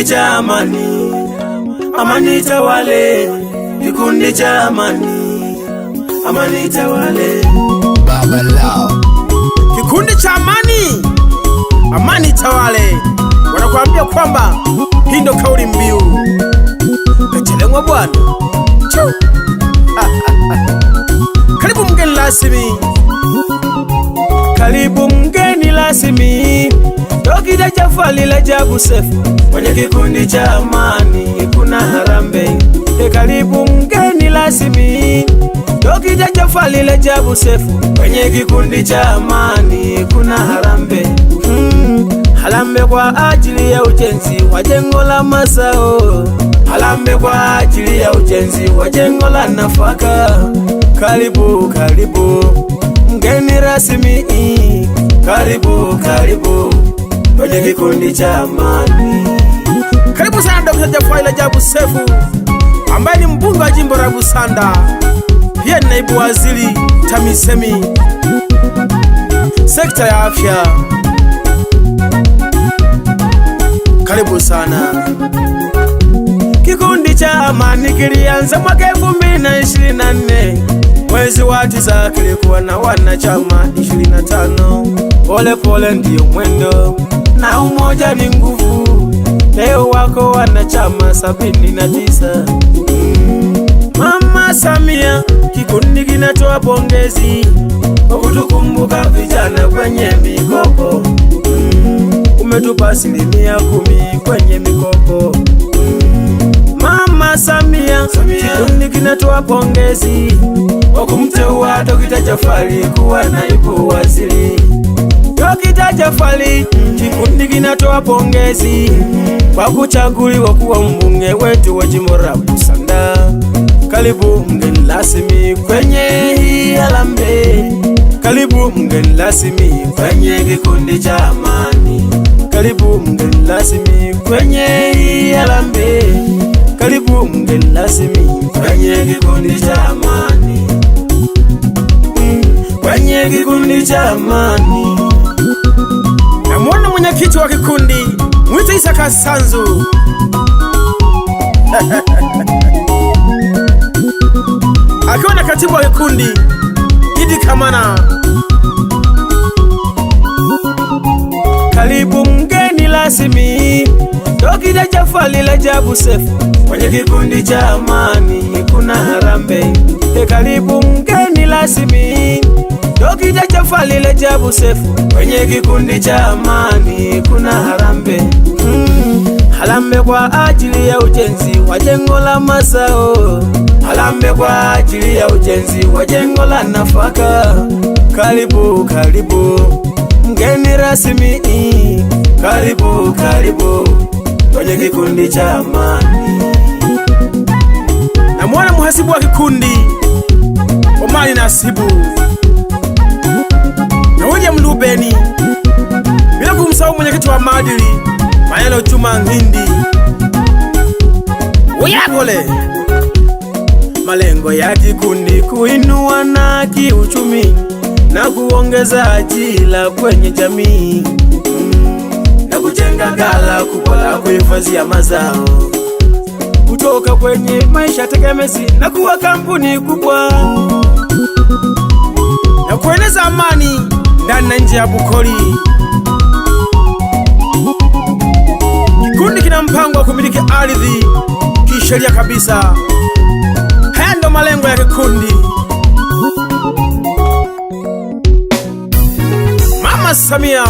cha amani, amani tawale. Kikundi cha amani, amani tawale. Baba Lao. Kikundi cha amani, amani tawale. Wanakuambia kwamba hii ndo kauli mbiu. Kachelengwa bwana. Karibu mgeni rasmi. Karibu mgeni rasmi. Dr. Jafari Rajabu Sefu. Kwenye kikundi cha amani kuna harambee. Karibu mgeni rasmi. Dr. Jafari Rajabu Sefu. Kwenye kikundi cha amani kuna harambee. Harambee kwa ajili ya ujenzi wa jengo la mazao. Harambee kwa ajili ya ujenzi wa jengo la nafaka. Karibu, karibu mgeni rasmi. Karibu, karibu kwenye kikundi cha amani. Karibu sana Dr. Jafari Rajabu Sefu, ambaye ni mbunge wa jimbo la Busanda, pia ni naibu waziri TAMISEMI sekta ya afya. Karibu sana. Kikundi cha amani kilianza mwaka 2024. Mwezi wa 9 kilikuwa na wanachama 25. Pole pole ndio mwendo na umoja ni nguvu. Leo wako wanachama 79. Mama Samia, kikundi kinatoa pongezi kwa kutukumbuka vijana kwenye mikopo. Umetupa 10% kwenye mikopo. Mama Samia, kikundi kinatoa pongezi kwa kumteua Dr. Jafari kuwa naibu waziri. Dr. Jafari, kikundi kinatoa pongezi kwa kuchaguliwa kuwa mbunge wetu wa jimbo la Busanda. Karibu mgeni rasmi kwenye hii harambee. Karibu mgeni rasmi kwenye kikundi cha amani. Karibu mgeni rasmi kwenye hii harambee. Karibu mgeni rasmi kwenye kikundi cha amani. Kwenye kikundi cha amani. Namuona mwenyekiti wa kikundi Mwita Isaka Sanzu. Akiwa na katibu wa kikundi Idi Kamana. Karibu mgeni rasmi Dr. Jafari Rajabu Sefu. Kwenye kikundi cha amani kuna harambee. Karibu mgeni rasmi Dr. Jafari Rajabu Sefu. Kwenye kikundi cha amani kuna harambee. Harambee kwa ajili ya ujenzi wa jengo la mazao. Harambee kwa ajili ya ujenzi wa jengo la nafaka. Karibu, karibu mgeni rasmi. Karibu, karibu kwenye kikundi cha amani. Namuona muhasibu wa kikundi Omari Nasibu na William Lubeni, bila kumsahau mwenyekiti wa maadili Mayelo Juma Ngindi. Uyapole. Malengo ya kikundi kuinua na kiuchumi na kuongeza ajira kwenye jamii, na kujenga ghala kubwa la kuhifadhia mazao kutoka kwenye maisha tegemezi na kuwa kampuni kubwa, na kueneza amani ndani na nje ya Bukoli. Kikundi kina mpango wa kumiliki ardhi kisheria kabisa. Haya ndo malengo ya kikundi. Mama Samia,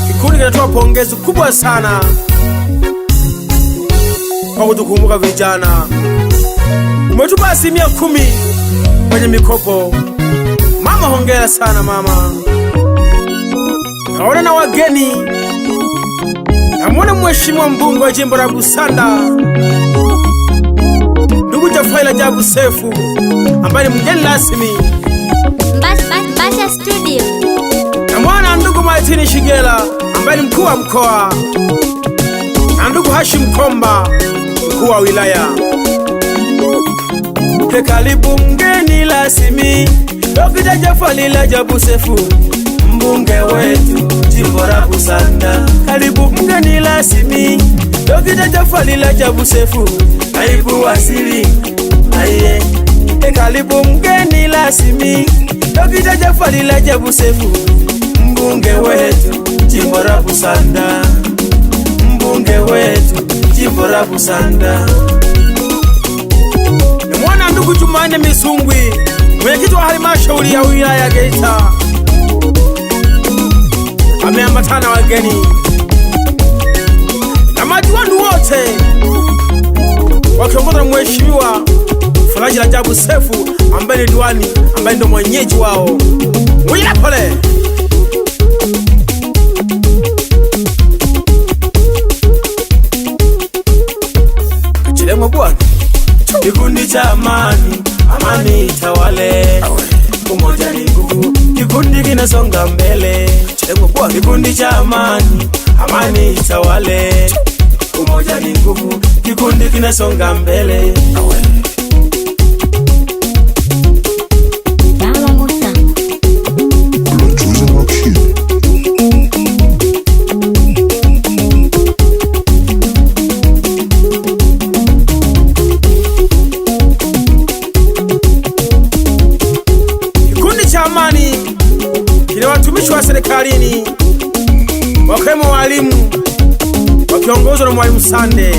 kikundi kinatoa pongezi kubwa sana kwa kutukumbuka vijana. Umetupa 10% kwenye mikopo. Mama, hongera sana mama. Naona na wageni. Namuona mheshimiwa mbunge wa jimbo la Busanda ndugu Jafari Rajabu Sefu, ambaye ni mgeni rasmi. Basha Studio. Namuona ndugu Martin Shigela, ambaye ni mkuu wa mkoa, na ndugu Hashim Komba, mkuu wa wilaya. Karibu mgeni rasmi Dr. Jafari Rajabu Sefu, mbunge wetu jimbo la Busanda. Karibu mgeni rasmi Dokita Jafari Rajabu Sefu alikuwasili. Aye, karibu mgeni rasmi Dokita Jafari Rajabu Sefu, mbunge wetu jimbo la Busanda, mbunge wetu jimbo la Busanda. Ni mwana ndugu Jumanne Misungwi, mwenyekiti wa halmashauri ya wilaya ya Geita, ameambatana wageni na madiwani wote wakiongozwa na mheshimiwa Faraji Rajabu Sefu ambaye ni diwani, ambaye ndo mwenyeji wao. Mwila pole. Chilemo bwana. Kikundi cha amani, amani itawale. Umoja ni nguvu, kikundi kinasonga mbele. Chilemo bwana. Kikundi cha amani, amani itawale. Umoja ni nguvu, kikundi kinasonga mbele. Kile watumishi wa serikalini wakiwemo walimu wakiongozwa na Mwalimu Sande.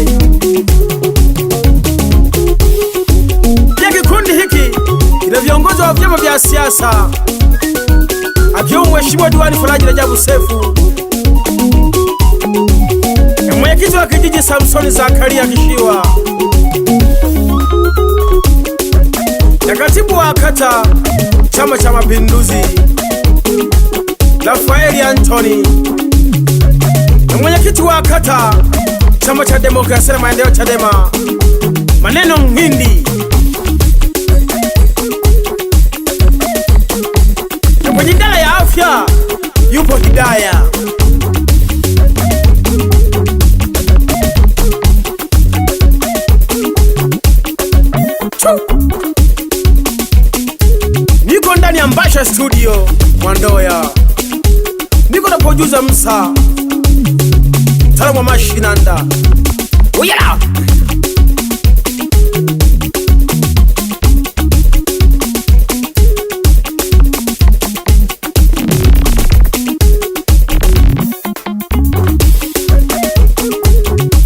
Pia kikundi hiki kile viongozi wa vyama vya siasa akiwemo mheshimiwa diwani Faraji Rajabu Sefu na mwenyekiti wa kijiji Samsoni Zakaria Kishiwa na katibu wa kata Chama cha Mapinduzi Rafaeli Anthony na mwenyekiti wa kata Chama cha Demokrasia na Maendeleo Chadema Maneno Mhindi na kwenye idara ya afya yupo Hidaya. Niko ndani ya Mbasha Studio Mwandoya, niko na producer Msa Talamu wa Mashinanda. Uyala!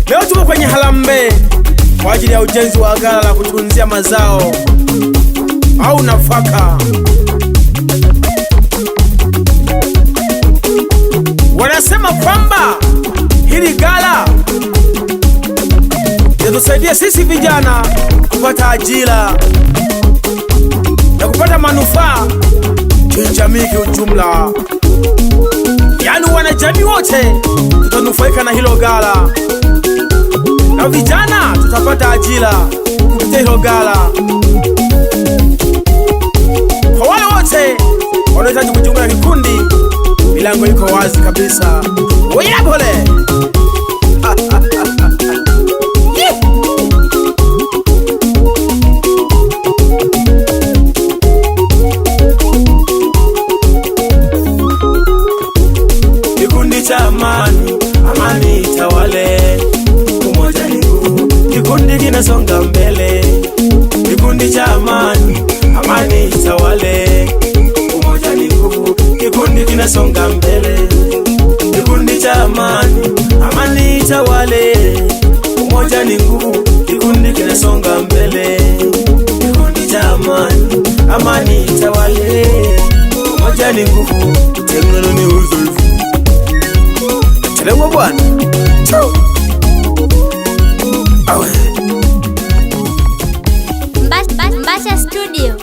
Leo tuko kwenye Harambe kwa ajili ya ujenzi wa ghala la kutunzia mazao au nafaka. Wanasema kwamba hili ghala litusaidia sisi vijana kupata ajira na kupata manufaa kijamii kiujumla. Yaani wanajamii wote tutanufaika na hilo ghala na vijana tutapata ajira kupitia hilo ghala. Kwa wale wote wanahitaji kujiunga na kikundi, milango iko wazi kabisa. Wewe pole. Kikundi cha amani, amani itawale. Umoja ni nguvu, kikundi kinasonga mbele. Kikundi cha amani, amani itawale. Umoja ni nguvu, kikundi kinasonga mbele. Kikundi cha amani, amani itawale. Umoja ni nguvu, kikundi kinasonga mbele. Kikundi cha amani, amani itawale. Umoja ni nguvu, tengano ni uzoefu. Chelewa bwana. Mbasha Studio.